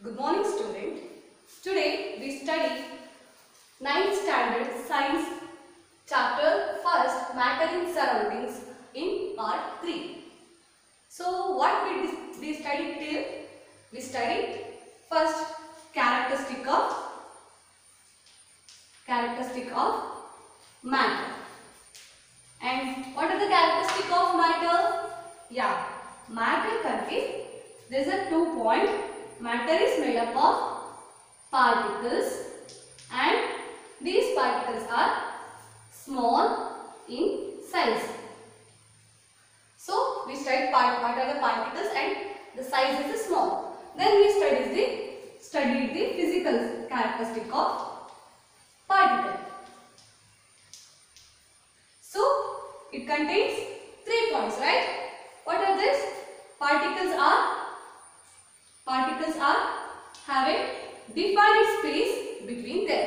Good morning, student. Today we study 9th standard science chapter 1st matter in surroundings in part 3. So what we studied till? We studied first characteristic of matter. And what are the characteristic of matter? Yeah, matter contains, there is a 2 point. Matter is made up of particles and these particles are small in size. So we studied what are the particles and the size is small. Then we studied the physical characteristic of particle. So it contains 3 points, right? What are these? Particles are having defined space between them.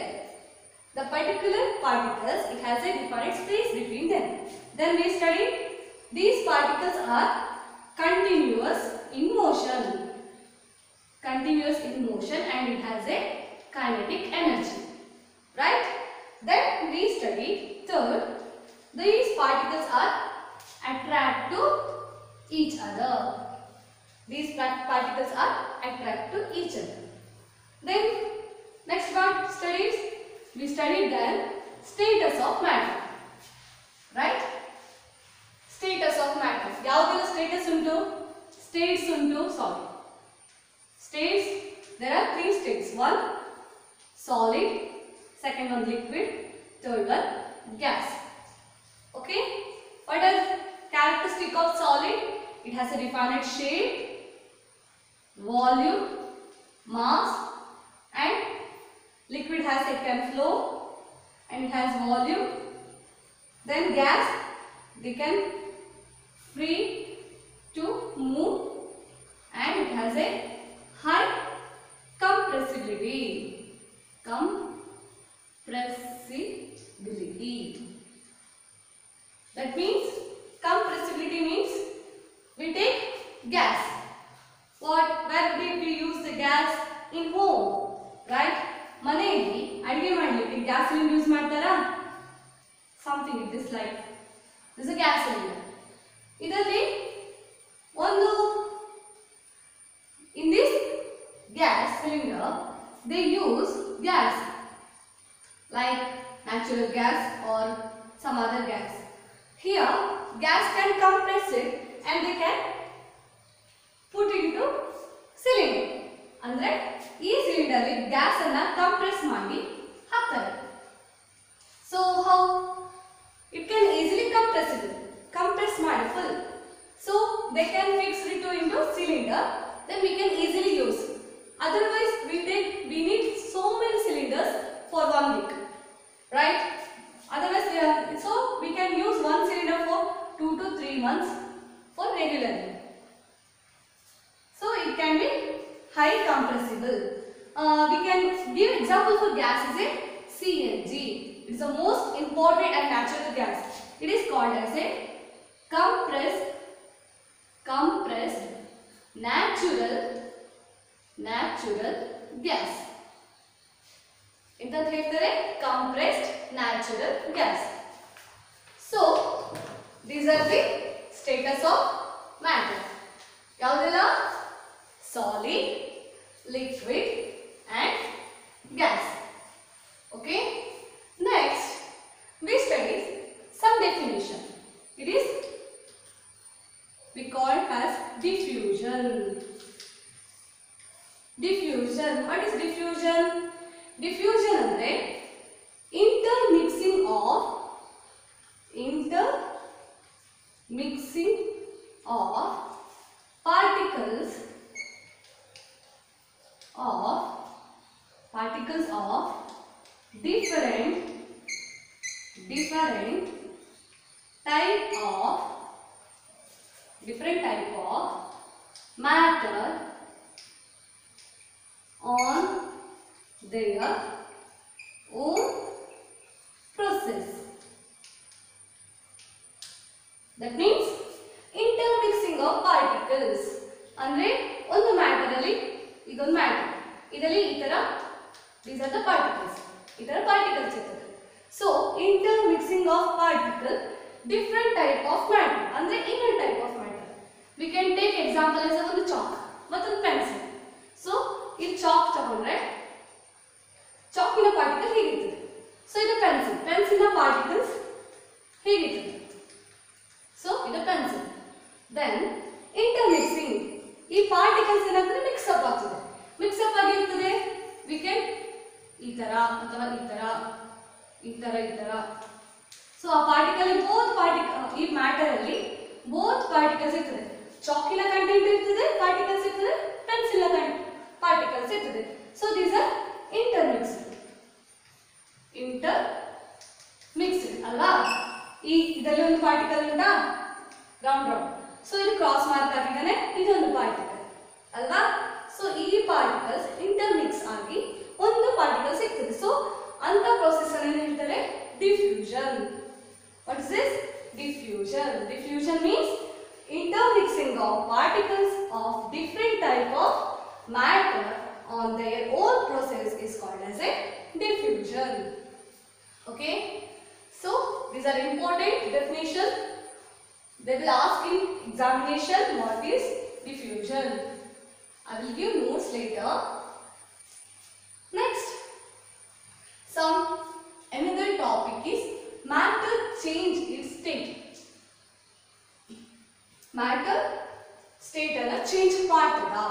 The particular particles, it has a defined space between them. Then we studied these particles are continuous in motion. Continuous in motion and it has a kinetic energy. Right? Then we studied third, these particles are attract to each other. These particles are attract to each other. Then next one studies, we studied then status of matter. Right? Status of matter. Yavudella status unto? States unto, sorry. States, there are 3 states. One solid, second one liquid, third one gas. Okay? What is characteristic of solid? It has a definite shape, volume, mass, and liquid has it can flow and it has volume. Then gas, they can free to move and it has a high compressibility. That means compressibility means we take gas. Where did we use the gas? In home, right? ಮನೆಯಲ್ಲಿ ಅಡಿಗೆ ಮಾಡಲಿಕ್ಕೆ gas cylinder use ಮಾಡ್ತಾರಾ? Something it is like this is a gas cylinder. ಇದರಲ್ಲಿ ಒಂದು in this gas cylinder they use gas like natural gas or some other gas. Here gas can compress it and they can put into cylinder. ಅಂದ್ರೆ ಈ cylinder ಅಲ್ಲಿ gas ಅನ್ನ compress ಮಾಡಿ ಹಾಕ್ತಾರೆ. So how it can easily compress ಮಾಡಿ full. So they can fix it into cylinder, then we can easily use. Otherwise we need so many cylinders for 1 week, right? Otherwise so we can use one cylinder for 2 to 3 months for regularly. So it can be high compressible. We can give example for gas is a CNG. It is the most important and natural gas. It is called as a compressed natural gas. ಇಂತ ಹೇಳ್ತಾರೆ compressed natural gas. So these are the status of matter. ಯಾವುದೆಲ್ಲ? Solid, liquid and gas. Okay? Next, we study some definition. It is, we call it as diffusion. Diffusion. What is diffusion? Diffusion andre intermixing of particles of different type of matter on their own process. That means intermixing of particles. ಅಂದ್ರೆ ಒಂದು matter ಅಲ್ಲಿ ಇದೊಂದು matter ಇದರಲ್ಲಿ ಈ ತರ these are the particles. ಈ ತರ particles ಇರ್ತದೆ. So intermixing of particle, different type of matter ಅಂದ್ರೆ ಇನ್ನೊಂದು type of matter. We can take example as ಒಂದು chalk ಮತ್ತೊಂದು pencil. So ಈ chalk ತಗೊಂಡ್ರೆ ಚಾಕಿನ ಪಾರ್ಟಿಕಲ್ ಹೇಗಿರ್ತದೆ. ಸೊ ಇದು ಪೆನ್ಸಿಲ್ನ ಪಾರ್ಟಿಕಲ್ಸ್ ಹೇಗಿರ್ತದೆ. ಸೊ ಇದು ಪೆನ್ಸಿಲ್. ದೆನ್ ಇಂಟರ್ಮಿಕ್ಸಿಂಗ್, ಈ ಪಾರ್ಟಿಕಲ್ಸ್ ಏನಾಗ್ತದೆ ಮಿಕ್ಸ್ಅಪ್ ಆಗ್ತದೆ. ಮಿಕ್ಸ್ಅಪ್ ಆಗಿರ್ತದೆ ವಿ ಕ್ಯಾನ್ ಈ ತರ ಅಥವಾ ಈ ತರ ಈ ತರ ಈ ತರ. ಸೊ ಆ ಪಾರ್ಟಿಕಲ್ ಈ ಮ್ಯಾಟರ್ ಅಲ್ಲಿ ಬೋತ್ ಪಾರ್ಟಿಕಲ್ಸ್ ಇರ್ತದೆ. ಚಾಕಿನ ಕಂಟೆಂಟ್ ಇರ್ತದೆ, ಪಾರ್ಟಿಕಲ್ಸ್ ಇರ್ತದೆ, ಪೆನ್ಸಿಲ್ನ ಪಾರ್ಟಿಕಲ್ಸ್ ಇರ್ತದೆ. So these are intermixed. Intermixed ಅಲ್ವಾ. ಈ ಇದರಲ್ಲಿ ಒಂದು ಪಾರ್ಟಿಕಲ್ ಉಂಟಾ ರೌಂಡ್ ರೌಂಡ್. ಸೊ ಇದು ಕ್ರಾಸ್ ಮಾರ್ಕ್ ಆಗಿದ್ದಾನೆ, ಇದೊಂದು ಪಾರ್ಟಿಕಲ್ ಅಲ್ವಾ. ಸೊ ಈ ಪಾರ್ಟಿಕಲ್ಸ್ ಇಂಟರ್ಮಿಕ್ಸ್ ಆಗಿ ಒಂದು ಪಾರ್ಟಿಕಲ್ ಸಿಗ್ತದೆ. ಸೊ ಅಂತ ಪ್ರೋಸೆಸ್ ಅನ್ನು ಹೇಳ್ತಾರೆ diffusion. What is this? Diffusion. Diffusion means intermixing of particles of different type of matter on their own process is called as a diffusion. Okay, so these are important definition. They will ask in examination what is diffusion. I will give notes later. Next, another topic is matter change its state. Matter state alla change ಮಾಡ್ತದಾ.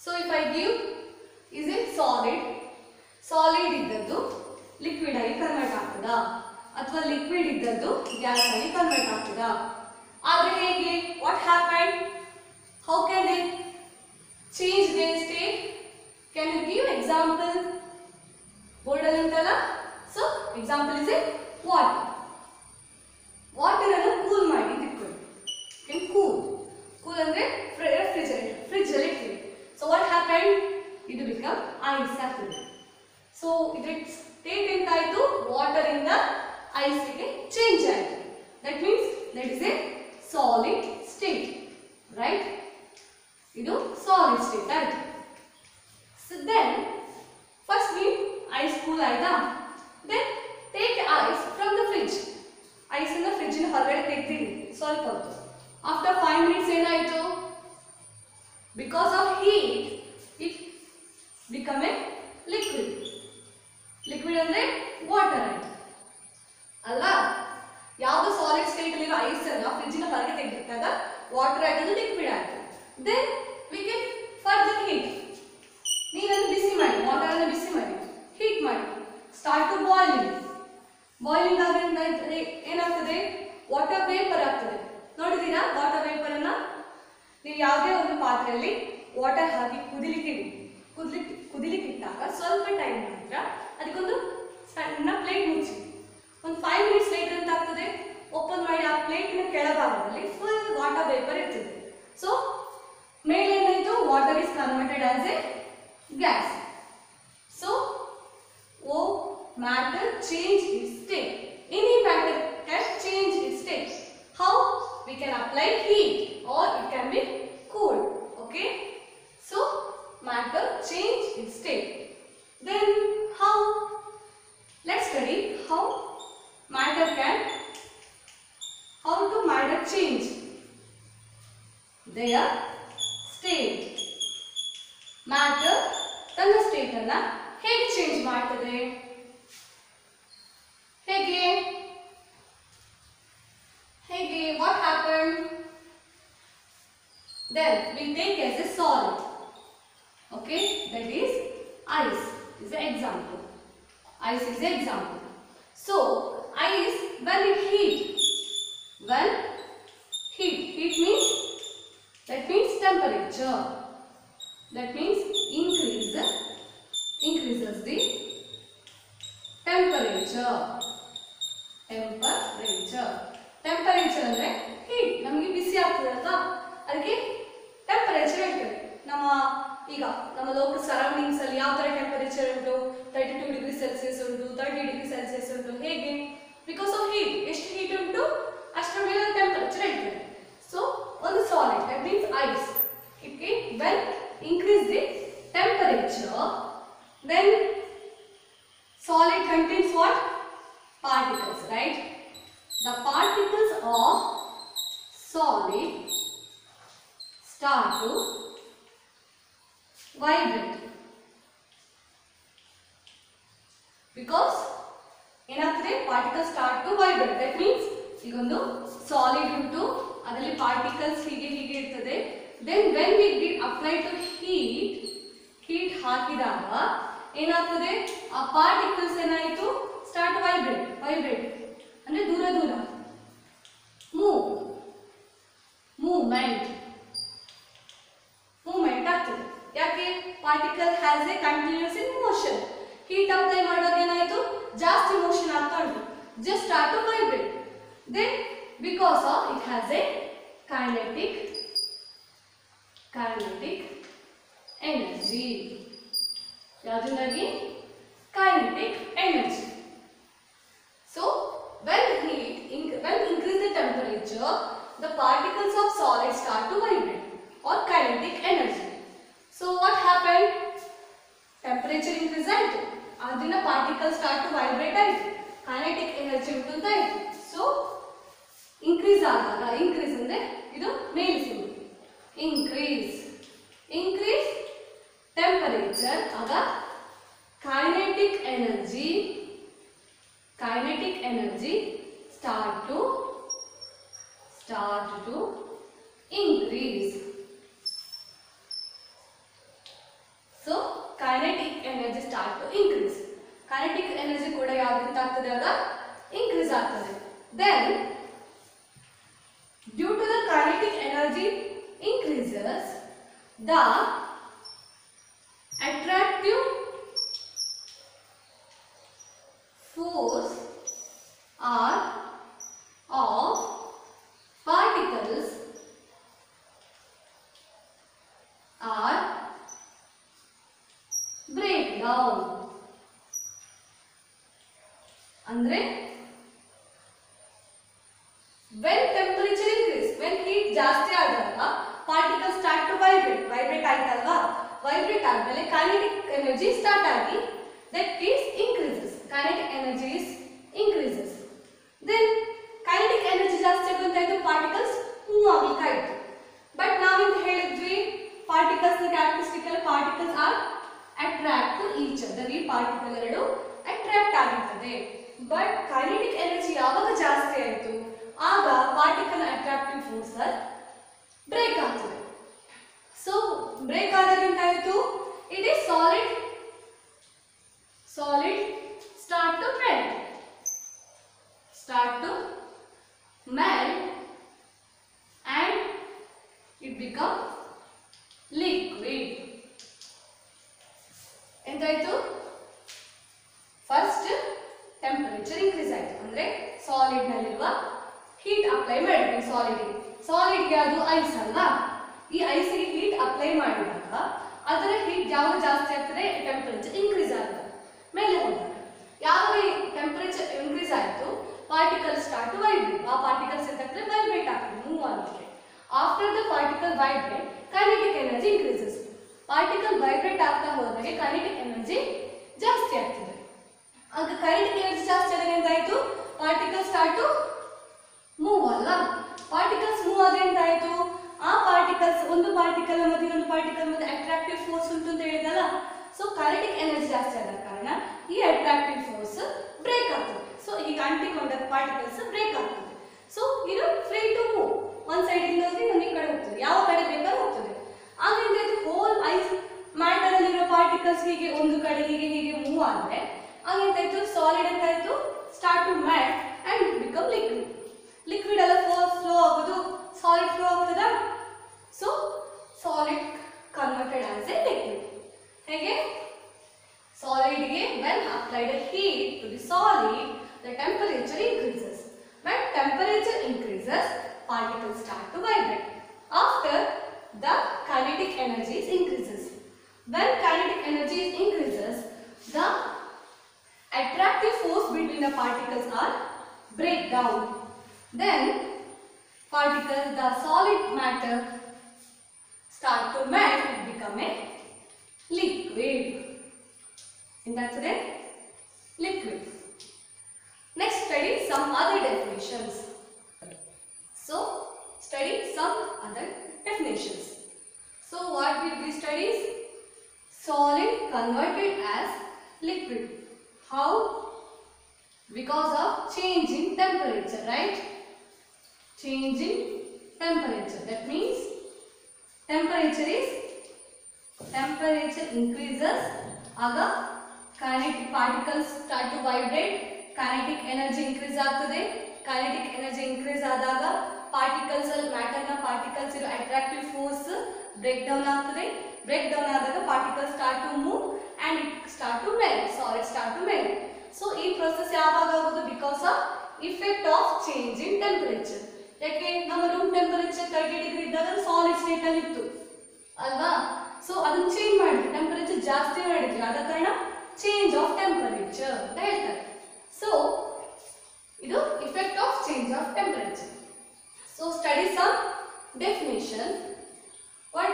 So if I give, is it solid ಇದ್ದದ್ದು liquid ಆಗಿ convert ಆಗ್ತದಾ, ಅಥವಾ liquid ಇದ್ದದ್ದು gas ಆಗಿ convert ಆಗ್ತದಾ? ಆದ್ರೆ ಹೇಗೆ? What happen? How can they change their state? Can you give example? Board ಅಲ್ಲಿ ಉಂಟಲ್ಲ. So example is a water ಅನ್ನು ಕೂಲ್ ಮಾಡಿ ಇಟ್ಕೊಳ್ಳಿ. ಕೂಲ್ ಅಂದ್ರೆ ರೆಫ್ರಿಜರೇಟರ್, ಫ್ರಿಡ್ಜ್ ಅಲ್ಲಿ ಇಟ್ಕೊಳ್ಳಿ. So what happen? ಇದು ಬಿಕಮ್ ಐಸ್ ಆಗ್ತದೆ. ಸೊ ಇದ್ರ ಸ್ಟೇಟ್ ಎಂತಾಯ್ತು? ವಾಟರ್ ಇಂದ ಐಸ್ ಗೆ ಚೇಂಜ್ ಆಯ್ತು. That means that is a solid state, right? ಇದು ಸಾಲಿಡ್ ಸ್ಟೇಟ್ ಆಯ್ತು. ಸೊ ದೆನ್ ಫಸ್ಟ್ ನೀವು ಐಸ್ ಕೂಲ್ ಆಯ್ತಾ? Then take ice from the fridge. Ice ಅನ್ನ ಫ್ರಿಡ್ಜ್ ಹೊರಗಡೆ ತೆಗೆದಿರಿ ಸ್ವಲ್ಪ ಹೊತ್ತು. ಆಫ್ಟರ್ 5 minutes ಏನಾಯ್ತು? Because of heat it become a liquid. Liquid ಅಂದ್ರೆ ವಾಟರ್ ಆಯ್ತು ಅಲ್ವಾ. ಯಾವುದು ಸಾಲಿಡ್ ಸ್ಟೇಟ್ ಅಲ್ಲಿರೋ ಐಸ್ ಅನ್ನ ಫ್ರಿಡ್ಜ್ ಹೊರಗೆ ತೆಗೆದಿಟ್ಟಾಗ ವಾಟರ್ ಆಯ್ತು, ಲಿಕ್ವಿಡ್ ಆಯ್ತು. Then we can further heat. ನೀರನ್ನು ಬಿಸಿ ಮಾಡಿ, ವಾಟರ್ ಅನ್ನು ಬಿಸಿ ಮಾಡಿ, ಹೀಟ್ ಮಾಡಿ, ಸ್ಟಾರ್ಟ್ ಟು ಬಾಯ್ಲಿಂಗ್. ಬಾಯ್ಲಿಂಗ್ ಆದ್ರೆ ಏನಾಗ್ತದೆ? ವಾಟರ್ ವೇಪರ್ ಆಗ್ತದೆ. ನೋಡಿದೀರಾ ವಾಟರ್ ವೇಪರ್ ಅನ್ನ? ನೀವು ಯಾವುದೇ ಒಂದು ಪಾತ್ರೆಯಲ್ಲಿ ವಾಟರ್ ಹಾಕಿ ಕುದಿಲಿಕ್ಕೆ ಇಟ್ಟಾಗ ಸ್ವಲ್ಪ ಟೈಮ್ ಮಾತ್ರ ಅದಕ್ಕೊಂದು ಸಣ್ಣ ಪ್ಲೇಟ್ ಮುಚ್ಚಿ ಒಂದು 5 minutes ಲೇಟರ್ ಅಂತ ಆಗ್ತದೆ. ಓಪನ್ ಮಾಡಿ ಆ ಪ್ಲೇಟಿನ ಕೆಳಭಾಗದಲ್ಲಿ ಫುಲ್ ವಾಟರ್ ವೇಪರ್ ಇರ್ತದೆ. ಸೊ ಮೇಲೆ ಏನಾಯ್ತು? Water is converted as A gas. So matter change its state. Any matter can change its state. How? We can apply heat or it can be cooled. Okay? So matter change its state. Then how? Let's study how to matter change their state. Matter ತನ್ನ state ಅನ್ನ ಹೇಗೆ change ಮಾಡ್ತದೆ? ಹೇಗೆ? What happened? Then we take as a solid. Okay, that is ice is an example. Ice is an example. So ice when it heat means temperature. That means increases the temperature. Temperature ಅಂದ್ರೆ heat. ನಮಗೆ ಬಿಸಿ ಆಗ್ತದೆ ಅಲ್ವಾ, ಅದಕ್ಕೆ temperature ಹೇಳ್ತೇವೆ. ನಮ್ಮ local surroundings ಅಲ್ಲಿ ಯಾವ ತರ ಟೆಂಪರೇಚರ್ ಉಂಟು? 32°C ಉಂಟು, 30°C ಉಂಟು. ಹೇಗೆ? Because of heat. ಎಷ್ಟು ಹೀಟ್ ಉಂಟು ಅಷ್ಟರ ಮೇಲೆ ಟೆಂಪರೇಚರ್ ಹೇಳ್ತೇವೆ. ಸೊ ಒಂದು solid that means ice, when increase the temperature Then solid contains what? Particles, right? The particles of solid start to vibrate because ಏನಾಗ್ತದೆ particles start to vibrate. That means ಈಗ ಒಂದು solid ಉಂಟು, ಅದರಲ್ಲಿ particles ಹೀಗೆ ಇರ್ತದೆ. Then when we apply to heat ಹಾಕಿದಾಗ ಏನಾಗ್ತದೆ, ಆ particles ಏನಾಯಿತು start to vibrate ಅಂದ್ರೆ ದೂರ ಮೂವ್ಮೆಂಟ್ ಆಗ್ತದೆ. ಯಾಕೆ? Particle has a continuous in motion. Heat apply ಮಾಡುವಾಗ ಏನಾಯಿತು, ಜಾಸ್ತಿ ಮೋಷನ್ ಆಗ್ತಾ ಉಂಟು, just start to vibrate. Then because of it has a kinetic energy. ಯಾವುದರಿಂದಾಗಿ? Kinetic energy. So when increase the temperature, the particles of solid start to vibrate or kinetic energy. So what happened? Temperature increase ಆಯಿತು, ಅದರಿಂದ particles start to vibrate ಆಯಿತು, kinetic energy ಉಂಟು ಆಯಿತು. So increase ಆದಾಗ, increase ಅಂದ್ರೆ ಇದು ಮೇಲ್ symbol, increase temperature ಆಗ kinetic energy start to increase. So kinetic energy start to increase. Kinetic energy ಕೂಡ ಯಾವ್ದಂತ ಆಗ್ತದೆ, ಆಗ increase ಆಗ್ತದೆ. Then due to the kinetic energy increases, the attractive force are of particles are breakdown. ಅಂದ್ರೆ when temperature increase, when heat ಜಾಸ್ತಿ ಆದಾಗ particles start to vibrate ಆಯ್ತಲ್ವಾ, vibrate ಆದ್ಮೇಲೆ kinetic energy start ಆಗಿ that is increases, kinetic energy is increases. Then kinetic energy ಜಾಸ್ತಿ ಆಗುವಂತಾಯ್ತು, particles move ಆಗಲಿಕ್ಕಾಯ್ತು. But ನಾವಿಂದ ಹೇಳಿದ್ವಿ particles characteristic ಅಲ್ಲಿ particles are attract to each other. ಈ particle ಎರಡು ಅಟ್ರಾಕ್ಟ್ ಆಗಿರ್ತದೆ. But kinetic energy ಯಾವಾಗ ಜಾಸ್ತಿ ಆಯಿತು, ಆಗ ಪಾರ್ಟಿಕಲ್ ಅಟ್ರಾಕ್ಟಿವ್ ಫೋರ್ಸ್ ಬ್ರೇಕ್ ಆಗ್ತದೆ. ಸೊ ಬ್ರೇಕ್ ಆದಾಗ ಎಂತಾಯಿತು, it is solid start to melt and it become liquid. ಎಂತಾಯಿತು, ಫಸ್ಟ್ ಟೆಂಪರೇಚರ್ ಇನ್ಕ್ರೀಸ್ ಆಯಿತು, ಅಂದರೆ ಸಾಲಿಡ್ನಲ್ಲಿರುವ ಹೀಟ್ ಅಪ್ಲೈ ಮಾಡಿದ್ವಿ ಸಾಲಿಡ್ಗೆ ಅದು ಐಸ್ ಅಲ್ವಾ, ಈ ಐಸಿಗೆ ಹೀಟ್ ಅಪ್ಲೈ ಮಾಡಿದಾಗ ಅದರ ಹೀಟ್ ಯಾವಾಗ ಜಾಸ್ತಿ ಆಗ್ತದೆ, ಟೆಂಪರೇಚರ್ ಇನ್ಕ್ರೀಸ್ ಆಗ್ತದೆ, ಮೇಲೆ ಹೋದಾಗ. ಯಾವಾಗ ಈ ಟೆಂಪರೇಚರ್ ಇನ್ಕ್ರೀಸ್ ಆಯಿತು, ಪಾರ್ಟಿಕಲ್ ಸ್ಟಾರ್ಟ್ ಟು ವೈಬ್ರೇಟ್. ಆ ಪಾರ್ಟಿಕಲ್ಸ್ ಎಂತಾಗ್ತದೆ, ವೈಬ್ರೇಟ್ ಆಗ್ತದೆ, ಮೂವ್ ಆಗಲಿಕ್ಕೆ. After the particle vibrate, kinetic energy increases. Particle vibrate ಆಗ್ತಾ ಹೋದಾಗೆ ಕೈನೆಟಿಕ್ ಎನರ್ಜಿ ಜಾಸ್ತಿ ಆಗ್ತದೆ. ಆಗ ಕೈನೆಟಿಕ್ ಎನರ್ಜಿ ಜಾಸ್ತಿ ಆದಾಗ ಎಂತಾಯಿತು, ಪಾರ್ಟಿಕಲ್ ಸ್ಟಾರ್ಟ್ ಟು ಮೂವ್ ಅಲ್ಲ. ಪಾರ್ಟಿಕಲ್ಸ್ ಮೂವ್ ಆದ್ರೆ ಎಂತಾಯಿತು, ಆ ಪಾರ್ಟಿಕಲ್ಸ್ ಒಂದು ಪಾರ್ಟಿಕಲ್ ಮತ್ತು ಇನ್ನೊಂದು ಪಾರ್ಟಿಕಲ್ ಮತ್ತೆ ಅಟ್ರಾಕ್ಟಿವ್ ಫೋರ್ಸ್ ಉಂಟು ಅಂತ ಹೇಳಿದಲ್ಲ. ಸೊ ಕೈನೆಟಿಕ್ ಎನರ್ಜಿ ಜಾಸ್ತಿ ಆದ ಕಾರಣ ಈ ಅಟ್ರಾಕ್ಟಿವ್ ಫೋರ್ಸ್ ಬ್ರೇಕ್ ಆಗ್ತದೆ. ಸೊ ಈಗ ಅಂಟಿಕೊಂಡ ಪಾರ್ಟಿಕಲ್ಸ್ ಬ್ರೇಕ್ ಆಗ್ತದೆ. ಸೊ ಇದು ಫ್ರೀ ಟು ಮೂವ್, ಒಂದು ಸೈಡ್ ಇಂದ ಹೋದ್ರೆ ಇನ್ನೊಂದು ಕಡೆ ಹೋಗ್ತದೆ, ಯಾವ ಕಡೆ ಬೇಕಾದ್ರೂ ಹೋಗ್ತದೆ. ಆಗ ಎಂತಾಯ್ತು, ಹೋಲ್ ಐಸ್ ಮ್ಯಾಟರ್ ಅಲ್ಲಿರೋ ಪಾರ್ಟಿಕಲ್ಸ್ ಹೀಗೆ ಒಂದು ಕಡೆ ಹೀಗೆ ಮೂವ್ ಆದರೆ ಆಗ ಎಂತಾಯ್ತು, ಸಾಲಿಡ್ ಎಂತಾಯ್ತು, start to melt and become liquid ಎಲ್ಲ ಫ್ಲೋ ಆಗೋದು, ಸಾಲಿಡ್ ಫ್ಲೋ ಆಗ್ತದ. So solid converted as a liquid. ಹೇಗೆ? ಸಾಲಿಡ್ಗೆ when applied heat to the solid, the temperature increases. When temperature increases, particles start to vibrate. After, the kinetic energy increases. When kinetic energy increases, the attractive force between the particles are break down. Then the solid matter start to melt, it become a liquid. ಎಂತಾಗ್ತದೆ liquid. Next study some other definitions. So study some other definitions. So what will be studies? Solid converted as liquid. How? Because of change in temperature, right? Change in temperature. That means temperature increases, aga kinetic particles start to vibrate, kinetic energy increase ಆಗ್ತದೆ. kinetic energy increase ಆದಾಗ particles matter na particles ಇರೋ attractive force break down ಆಗ್ತದೆ. break down ಆದಾಗ particles start to move and it start to melt, solid start to melt. So ಈ process ಯಾವಾಗ ಆಗೋದು? Because of effect of change in temperature. ಯಾಕೆ ನಮ್ಮ room temperature 30 degree ಇದ್ದಾಗ solid state ಅಲ್ಲಿ ಇತ್ತು ಅಲ್ವಾ? ಸೊ ಅದನ್ನ ಚೇಂಜ್ ಮಾಡಿದ್ವಿ, ಟೆಂಪರೇಚರ್ ಜಾಸ್ತಿ ಮಾಡಿದ್ವಿ, ಆದ ಕಾರಣ ಚೇಂಜ್ ಆಫ್ ಟೆಂಪರೇಚರ್ ಅಂತ ಹೇಳ್ತಾರೆ. ಸೊ ಇದು effect of change of temperature. So study some definition. What?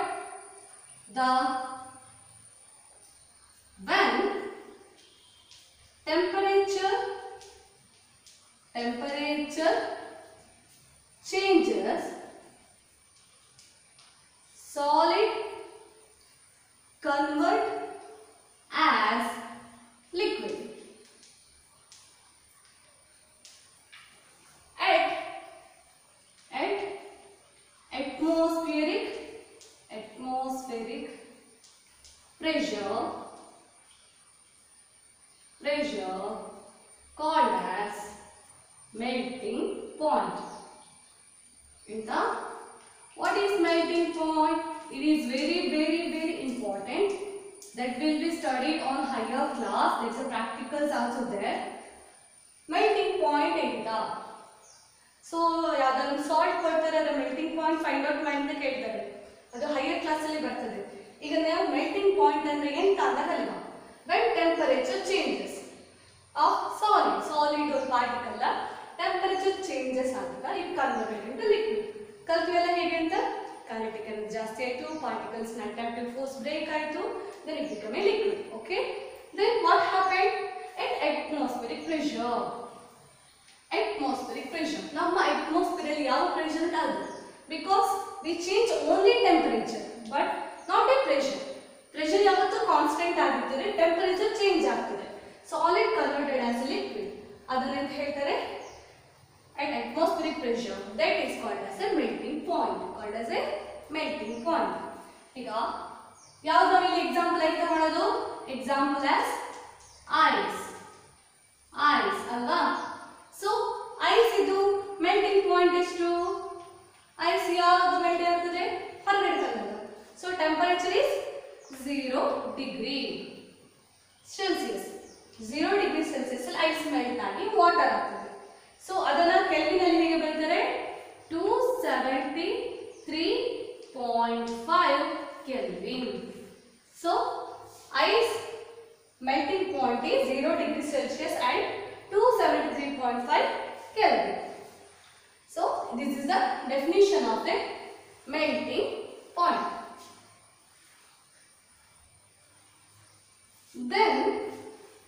When temperature changes, solid convert as liquid. At atmospheric pressure called as melting point. What is melting point? It is very important. That will be studied on higher class. There is a practicals also there. Melting point enta. So ಯಾವ್ದಾದ್ರು salt ಕೊಡ್ತಾರೆ, ಅದರ melting point find out ಮಾಡಿ ಅಂತ ಕೇಳ್ತಾರೆ. ಅದು higher class ಅಲ್ಲಿ ಬರ್ತದೆ. ಈಗ ನಾವು ಮೆಲ್ಟಿಂಗ್ ಪಾಯಿಂಟ್ ಅಂದ್ರೆ ಎಂತ ಅಂತ ಕಲಿಯುವ. When temperature changes of solid or particle temperature changes ಆದಾಗ it converted into liquid. ಕಲ್ತಿವೆಲ್ಲ ಹೇಗೆ ಅಂತ? kinetic energy ಜಾಸ್ತಿ ಆಯ್ತು, particles ನ attractive force break ಆಯ್ತು, then it became a liquid. Okay, then what happened at atmospheric pressure? ನಮ್ಮ atmosphere ಅಲ್ಲಿ ಯಾವ pressure ಇರಲ್ಲ, because we change only temperature but not a pressure. pressure ಯಾವತ್ತೂ ಕಾನ್ಸ್ಟೆಂಟ್ ಆಗಿರ್ತದೆ, ಟೆಂಪರೇಚರ್ ಚೇಂಜ್ ಆಗ್ತದೆ. solid converted as a liquid, ಅದನ್ನ ಅಂತ ಹೇಳ್ತಾರೆ at atmospheric pressure. That is called as a melting point. ಈಗ ಯಾವ್ದು ನಾವಿಲ್ಲಿ ಎಕ್ಸಾಂಪಲ್ ಆಗಿ ತಗೊಳ್ಳೋದು? ಎಕ್ಸಾಂಪಲ್ ಆಸ್ ಐಸ್ ಅಲ್ವಾ? ಸೊ ಐಸ್ ಇದು ಮೆಲ್ಟಿಂಗ್ ಪಾಯಿಂಟ್ ಎಷ್ಟು? ಐಸ್ ಯಾವಾಗ ಮೆಲ್ಟ್ ಆಗ್ತದೆ? ಹೊರಗಡೆ ತಂದಾಗ. So temperature is 0 degree Celsius. 0 degree Celsius ಅಲ್ಲಿ ಐಸ್ ಮೆಲ್ಟ್ ಆಗಿ ವಾಟರ್ ಆಗ್ತದೆ. ಸೊ ಅದನ್ನ ಕೆಲ್ವಿನ್ ಅಲ್ಲಿ ಹೇಗೆ ಬರೀತಾರೆ? 273.5 Kelvin. So ice melting point is 0 degree Celsius and 273.5 Kelvin. So this is the definition of the melting point. Then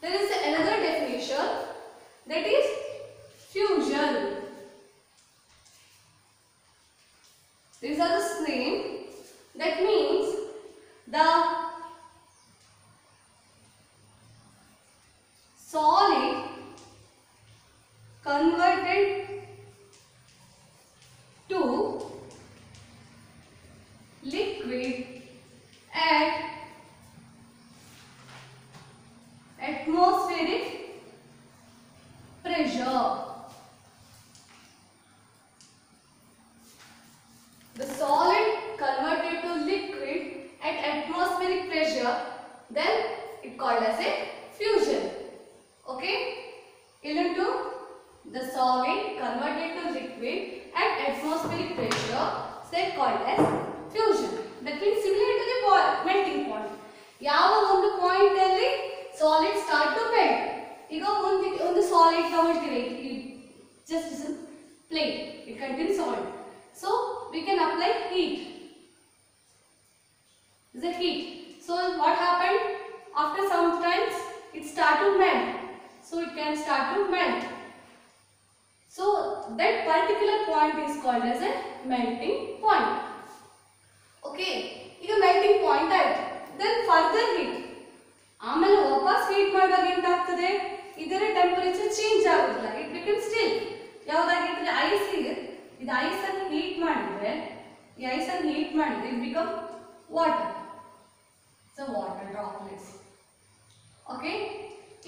there is another definition, that is fusion. These are the same. That means the solid converted to liquid at atmospheric pressure. The solid converted to liquid at atmospheric pressure, then it called as a fusion. Okay, into the solid converted to liquid at atmospheric pressure, they called as fusion. That means similar to the melting point. ಯಾವ ಒಂದು point ಅಲ್ಲಿ solid start to melt. ಈಗ ಒಂದು solid ತಗೊಳ್ತೀವಿ, just plain, it contains salt. So we can apply heat. Is it heat? So what happened? After some times it start to melt. So it can start to melt. So that particular point is called as a melting point. Okay, ಈಗ melting point ಆಯ್ತು. Then further heat. ಆಮೇಲೆ ವಾಪಸ್ heat ಮಾಡಿದಾಗ ಎಂತಾಗ್ತದೆ, ಇದರ temperature change ಆಗೋದಿಲ್ಲ, it become still. ಯಾವ್ದಾಗಿರ್ತದೆ, ice ಇದೆ, ಇದು ice ಅನ್ನು ಹೀಟ್ ಮಾಡಿದ್ರೆ, ಈ ಐಸ್ ಅನ್ನು ಹೀಟ್ ಮಾಡಿದ್ರೆ it become water. So water droplets. Okay,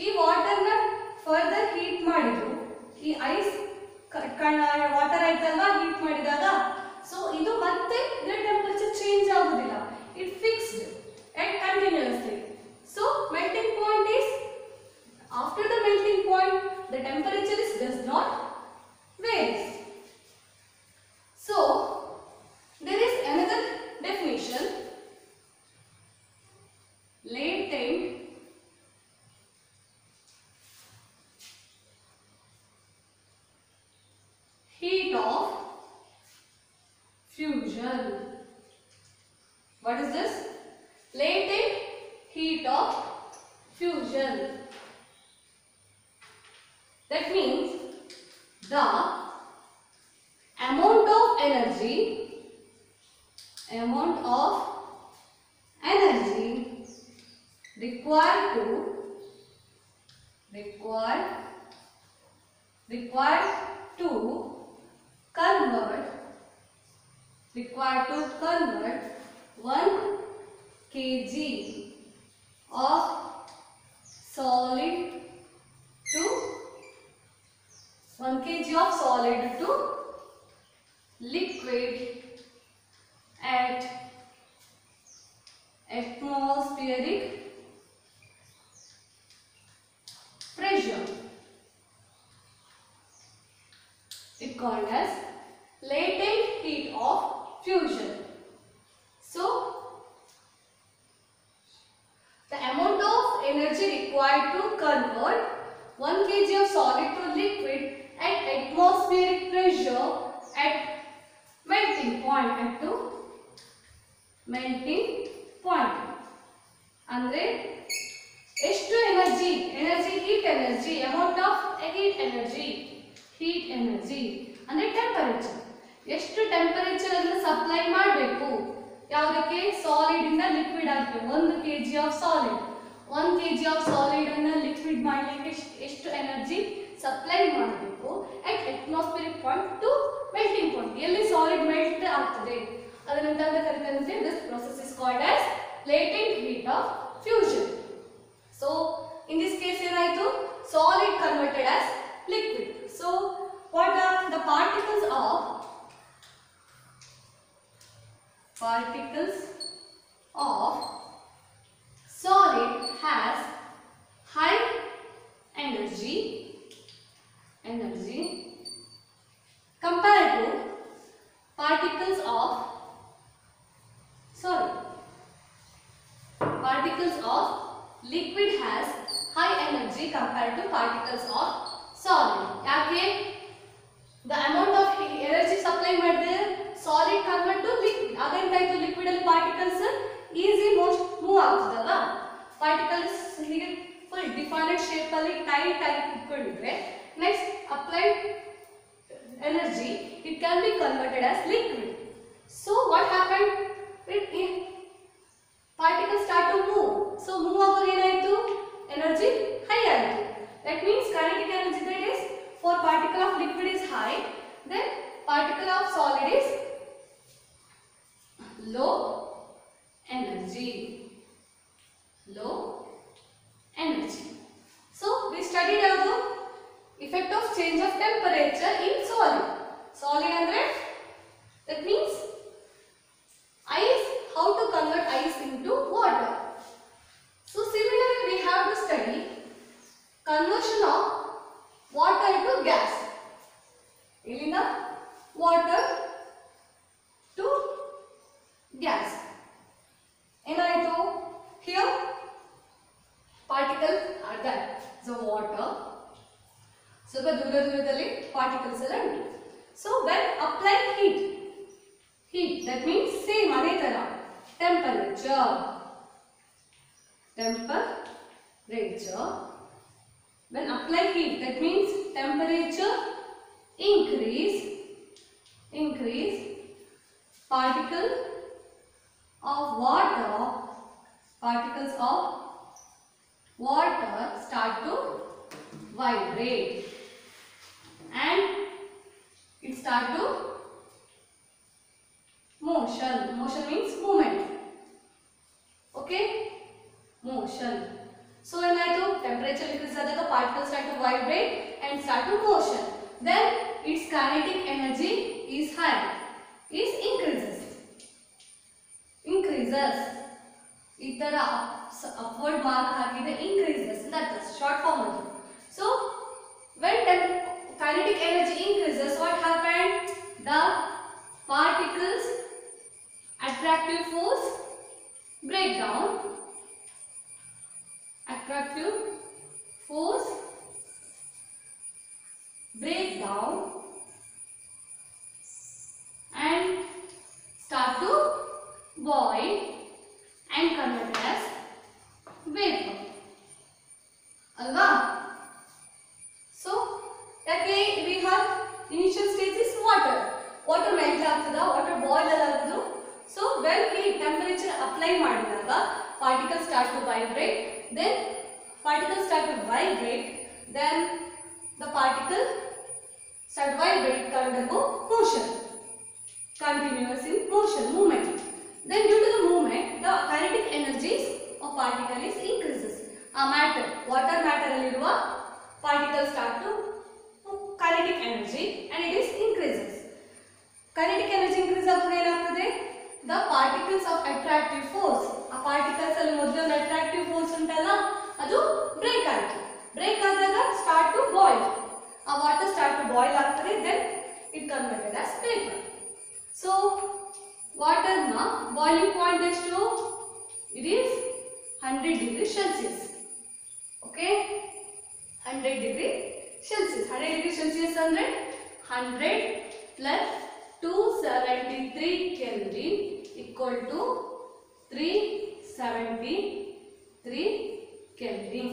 ಈ ವಾಟರ್ನ ಫರ್ದರ್ ಹೀಟ್ ಮಾಡಿದ್ರು, ಈ ಐಸ್ ವಾಟರ್ ಆಯ್ತಲ್ವಾ ಹೀಟ್ ಮಾಡಿದಾಗ, ಸೊ ಇದು ಮತ್ತೆ ಇದರ ಟೆಂಪರೇಚರ್ ಚೇಂಜ್ ಆಗುದಿಲ್ಲ, it fixed and continuously. So melting point is, after the melting point the temperature is does not varies. So there is another definition, latent heat of fusion. What is this? Latent heat of fusion. That means the amount of energy required to convert 1 kg of solid to 1 kg of solid to liquid at atmospheric pressure. It called as latent heat of fusion. So the amount of energy required to convert 1 kg of solid to liquid at atmospheric pressure at melting point. ಅಂದ್ರೆ ಎಷ್ಟು energy heat energy, amount of heat energy ಅಂದ್ರೆ temperature, ಎಷ್ಟು temperature ಅನ್ನು supply ಮಾಡಬೇಕು ಯಾವುದಕ್ಕೆ, solid ಇಂದ liquid ಆಗಬೇಕು. 1 kg of solid ಅನ್ನು ಲಿಕ್ವಿಡ್ ಮಾಡಲಿಕ್ಕೆ ಎಷ್ಟು ಎನರ್ಜಿ ಸಪ್ಲೈ ಮಾಡಬೇಕು at atmospheric point to melting point, ಎಲ್ಲಿ ಸಾಲಿಡ್ ಮೆಲ್ಟ್ ಆಗ್ತದೆ ಅದನ್ನ ಕರೀತಾರೆ. This process is called as latent heat of fusion. So in this case ಏನಾಯ್ತು, solid converted as liquid. So what are the particles of solid has high energy compared to particles of liquid has high energy compared to particles of solid. ಯಾಕೆ, the amount of energy supply ಮಾಡಿದ್ರೆ solid convert to liquid, ಅದೇಂತಾಯ್ತು, liquid ಅಲ್ಲಿ particles easy move ಆಗ್ತದಲ್ಲ, particles ಹೀಗೆ full definite shape ಅಲ್ಲಿ tight ಆಗಿ ಕೂತ್ಕೊಂಡಿದ್ರೆ next applied energy it can be converted as liquid. So what happened, particles start to move. So move ಆಗೋದು ಏನಾಯ್ತು, energy high ಆಯ್ತು. That means kinetic energy, that is for particle of liquid is high, then particle of solid is low energy. So we studied the effect of change of temperature in solid andre, that means ice, how to convert ice into water. So similarly we have to study conversion of water to gas. Illinda water to gas. Enaytu, here particles are there. So water, ಸ್ವಲ್ಪ ದೂರದಲ್ಲಿ particles ಎಲ್ಲ ಉಂಟು. So when apply heat, that means same ಅದೇ ತರ temperature when apply heat, that means temperature increase, particles of water start to vibrate and it start to motion. Motion means movement. Okay, motion. So when temperature increases, the particles start to vibrate and start to motion. Then its kinetic energy is high, increases. ಈ ತರ upward mark ಹಾಕಿದ್ರೆ increases that is short form ಅದು. So when kinetic energy increases, what happened? The particles attractive force break down. Attractive force break down and start to boil and convert as vapor. Alva? So, we have initial stage is water. Water melt ಆಗ್ತದ, water boil ಆಗ್ತದ. So, when heat temperature apply ಮಾಡಿದಾಗ particles start to vibrate. Then particles start to vibrate. Then the particle start vibrate undergo motion. Continuous in motion, movement. Then due to the movement, the kinetic energies of particle is increases. Matter, water matter alliruva particles start to kinetic energy and it is increases. Kinetic energy increase ಆದಾಗ ಏನಾಗ್ತದೆ? The particles of attractive force, ಆ particles ಅಲ್ಲಿ ಮೊದಲು ಒಂದು attractive force ಉಂಟಲ್ಲ, ಅದು break ಆಯ್ತು. Break ಆದಾಗ start to boil. ಆ water start to boil ಆಗ್ತದೆ, then it converted as vapor. So water na boiling point ಎಷ್ಟು? It is 100 degree Celsius. Okay, 100 degree Celsius. 100 degree Celsius ಅಂದ್ರೆ 100 plus 273 Kelvin equal to 373 Kelvin.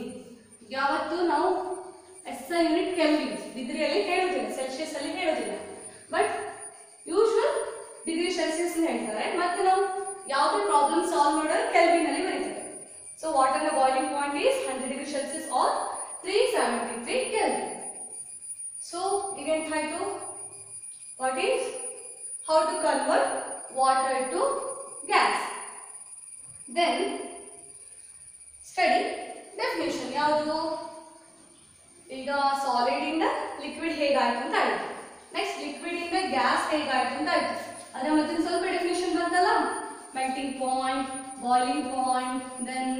ಯಾವತ್ತು ನಾವು SI unit kelvin ಡಿಗ್ರಿಯಲ್ಲಿ ಹೇಳೋದಿಲ್ಲ, Celsius ಅಲ್ಲಿ ಹೇಳೋದಿಲ್ಲ, but usual degree Celsius ಹೇಳ್ತಾರೆ. ಮತ್ತೆ ನಾವು ಯಾವುದೇ ಪ್ರಾಬ್ಲಮ್ ಸಾಲ್ವ್ ಮಾಡಿದ್ರೆ ಕೆಲ್ವಿನ್ ಅಲ್ಲಿ ಬರೀತಾರೆ. ಸೊ ವಾಟರ್ ನ boiling point is 100 degree Celsius or 373 Kelvin. So ಈಗ ಎಂತಾಯ್ತು? What is how to convert water to gas. Then study definition. ಯಾವುದು? ಈಗ ಸಾಲಿಡ್ ಇಂದ ಲಿಕ್ವಿಡ್ ಹೇಗಾಯ್ತು ಅಂತ ಆಯ್ತು. ನೆಕ್ಸ್ಟ್ ಲಿಕ್ವಿಡ್ ಇಂದ ಗ್ಯಾಸ್ ಹೇಗಾಯ್ತು ಅಂತ ಆಯ್ತು. ಅದರ ಮತ್ತೆ ಸ್ವಲ್ಪ ಡೆಫಿನೇಷನ್ ಬಂತಲ್ಲ, melting point, boiling point, then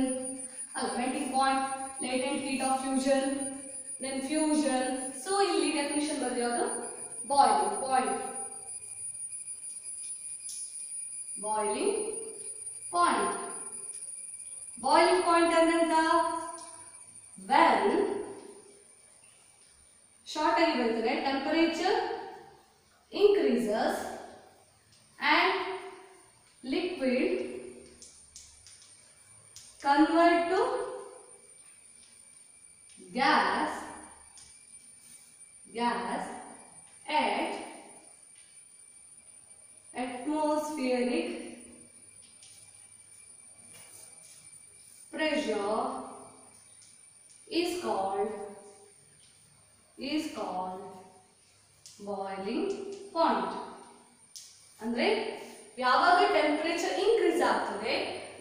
melting point, latent heat of fusion, then fusion. So ಇಲ್ಲಿ ಡೆಫಿನೇಷನ್ ಬಂದು ಯಾವುದು? Boiling point. Boiling point. Boiling point ಅಂದಂತ ವೆನ್ ಶಾರ್ಟ್ ಆಗಿ ಬರ್ತದೆ, temperature increases and liquid convert to gas at atmospheric pressure is called boiling point. ಅಂದ್ರೆ ಯಾವಾಗ temperature increase ಆಗ್ತದೆ,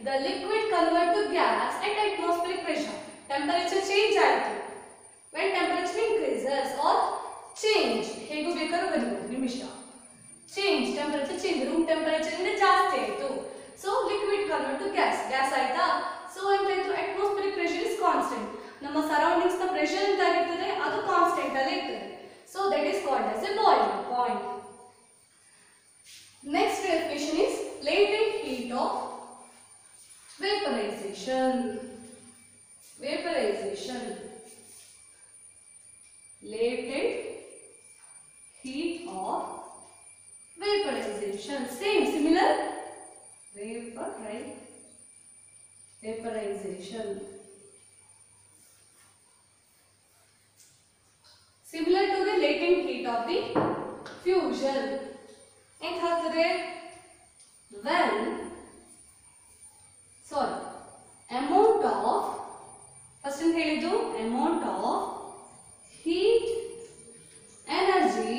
the liquid convert to gas at atmospheric pressure. Temperature change ಆಯಿತು. when temperature increases or change, ಹೇಗೂ ಬೇಕಾದ್ರೂ ಬರೀಬಹುದು, ನಿಮಿಷ. change, temperature change, room temperature ಇಂದ ಜಾಸ್ತಿ ಆಯಿತು. so liquid convert to gas ಆಯ್ತಾ? so ಎಂತಾಯ್ತು? atmospheric pressure is constant. ನಮ್ಮ ಸರೌಂಡಿಂಗ್ಸ್ ನ ಪ್ರೆಷರ್ ಅಂತ ಆಗಿರ್ತದೆ, ಅದು ಕಾನ್ಸ್ಟೆಂಟ್ ಅಲ್ಲಿ ಇರ್ತದೆ. so that is called as a boiling point. Next definition is latent heat of vaporization. Latent heat of vaporization. Similar. Vapor, right? Vaporization. similar to the latent heat of the fusion. ಎಂತ ಆಗ್ತದೆ? When amount of first ಅಂತ ಹೇಳಿದ್ದು amount of heat energy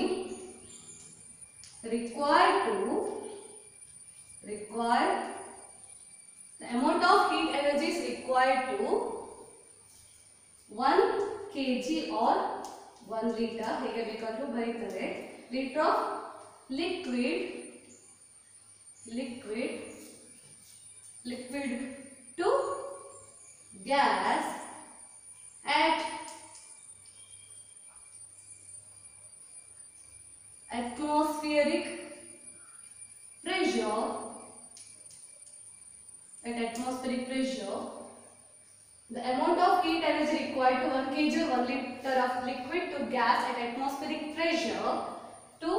required the amount of heat energy is required to 1 kg or 1 liter ಹೇಗೆ ಬೇಕಾದರೂ ಬರೀತಾರೆ. liter of liquid to gas at atmospheric pressure. The amount of heat energy required to 1 kg or 1 liter of liquid to gas at atmospheric pressure to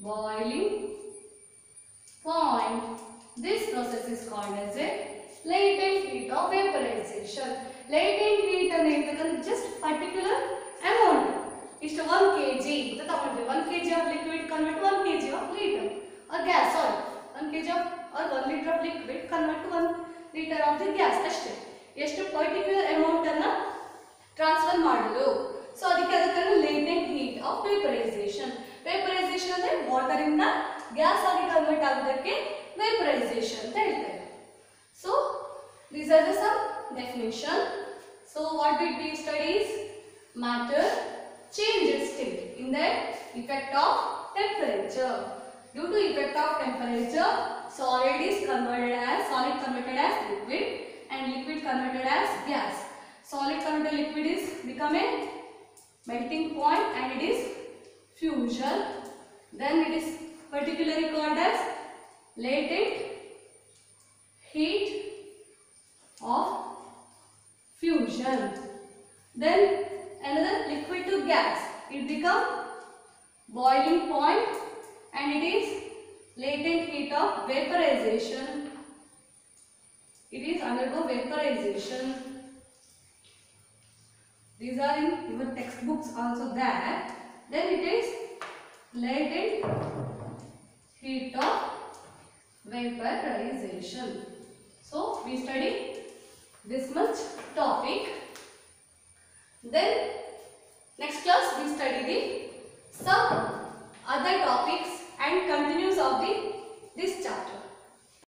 boiling point. This process is called as a latent heat of vaporization. Latent heat and just particular amount. Is 1 kg. The 1 kg of liquid convert to 1 kg of liter or gas. Sorry, 1 kg of or 1 liter of liquid convert to 1 liter of the gas. ಅಷ್ಟೇ. ಎಷ್ಟು particular amount ಅನ್ನ transfer ಮಾಡೋದು. So ಅದಕ್ಕೆ latent heat of vaporization. Vaporization ಅಂದ್ರೆ water ಇಂದ gas ಆಗಿ convert ಆಗೋದಕ್ಕೆ vaporization ಅಂತ ಹೇಳ್ತಾರೆ. So these are the some definition. So what did we studies? Matter changes state in the effect of temperature. Due to effect of temperature, solid converted as liquid and liquid converted as gas. Solid converted liquid is become a melting point and it is fusion. Then it is particularly called as latent heat of fusion. Then another liquid to gas, it become boiling point and it is latent heat of vaporization. It is undergo vaporization. These are in your textbooks also there. Then it is latent heat of vaporization. So we study this much topic. Then next class we study the some other topics and continues of this chapter.